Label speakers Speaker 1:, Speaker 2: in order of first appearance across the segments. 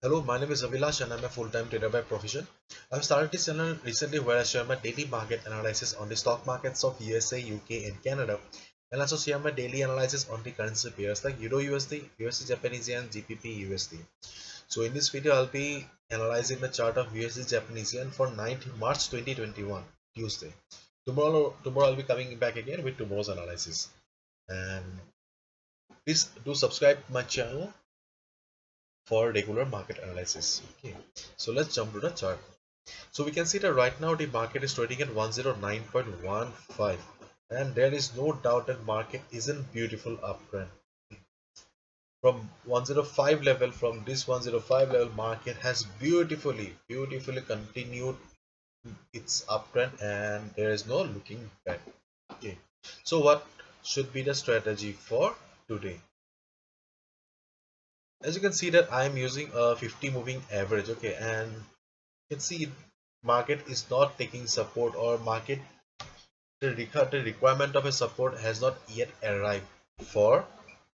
Speaker 1: Hello, my name is Avilash and I'm a full-time trader by profession. I've started this channel recently where I share my daily market analysis on the stock markets of USA, UK and Canada, and also share my daily analysis on the currency pairs like Euro USD, USD Japanese Yen, GBP USD. So in this video, I'll be analyzing the chart of USD Japanese Yen for 9th March 2021, Tuesday. Tomorrow I'll be coming back again with tomorrow's analysis. And please do subscribe my channel for regular market analysis. Okay, so let's jump to the chart. So we can see that right now the market is trading at 109.15, and there is no doubt that market is in beautiful uptrend. From 105 level, from this 105 level, market has beautifully continued its uptrend, and there is no looking back. Okay, so what should be the strategy for today? As you can see that I am using a 50 moving average. Okay, and you can see market is not taking support, or market the requirement of a support has not yet arrived for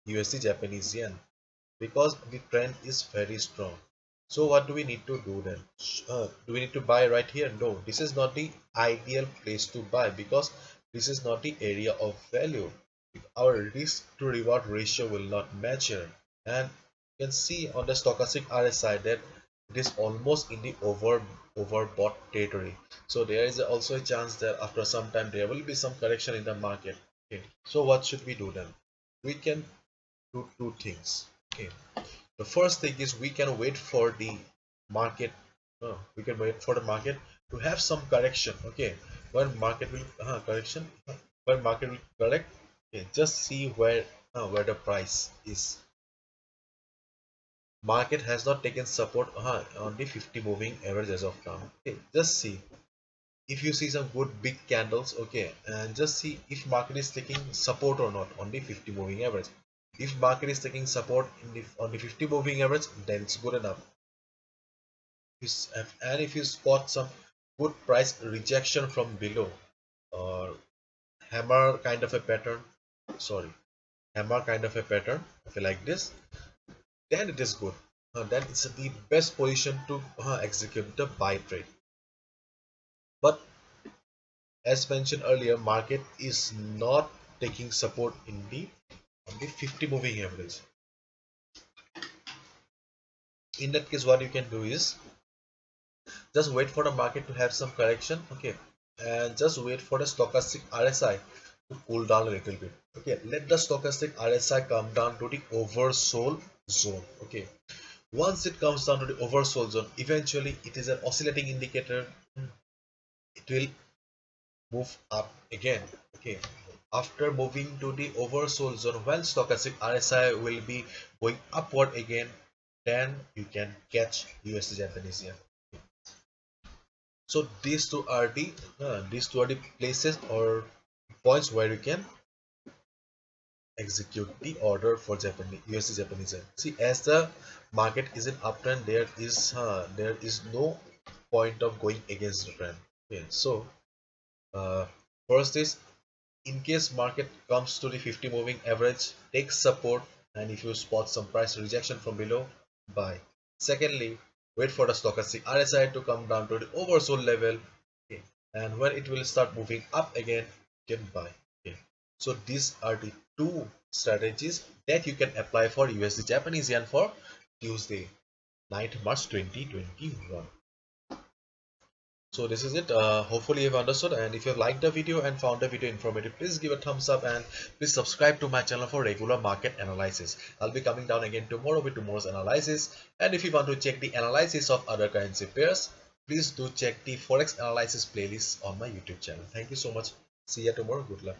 Speaker 1: USD Japanese Yen, because the trend is very strong. So what do we need to do then? Do we need to buy right here? No, this is not the ideal place to buy, because this is not the area of value. Our risk to reward ratio will not match here, and you can see on the stochastic RSI that it is almost in the overbought territory. So there is also a chance that after some time there will be some correction in the market. Okay, so what should we do then? We can do two things. Okay, the first thing is we can wait for the market. We can wait for the market to have some correction. Okay, when market will correction, when market will correct. Okay, just see where the price is. Market has not taken support on the 50 moving average as of now. Okay, just see if you see some good big candles. Okay, and just see if market is taking support or not on the 50 moving average. If market is taking support on the 50 moving average, then it's good enough. And if you spot some good price rejection from below, or hammer kind of a pattern, sorry, hammer kind of a pattern, if you like this, then it is good. Then it's the best position to execute the buy trade. But as mentioned earlier, market is not taking support on the 50 moving average. In that case, what you can do is just wait for the market to have some correction. Okay, and just wait for the stochastic RSI to cool down a little bit. Okay, let the stochastic RSI come down to the oversold zone. Okay, once it comes down to the oversold zone, eventually it is an oscillating indicator. It will move up again. Okay, after moving to the oversold zone, when stochastic RSI will be going upward again, then you can catch USD Japanese yen. So these two are the places or points where you can execute the order for Japanese USD Japanese yen. See, as the market is in uptrend, there is no point of going against the trend. Okay, so uh, first is, in case market comes to the 50 moving average, take support, and if you spot some price rejection from below, buy. Secondly, wait for the stochastic RSI to come down to the oversold level. Okay, and when it will start moving up again, you can buy. Okay, so these are the two strategies that you can apply for USD Japanese yen for Tuesday, 9th March 2021. So this is it. Hopefully you've understood, and if you liked the video and found the video informative, please give a thumbs up and please subscribe to my channel for regular market analysis. I'll be coming down again tomorrow with tomorrow's analysis, and if you want to check the analysis of other currency pairs, please do check the Forex analysis playlist on my YouTube channel. Thank you so much. See you tomorrow. Good luck.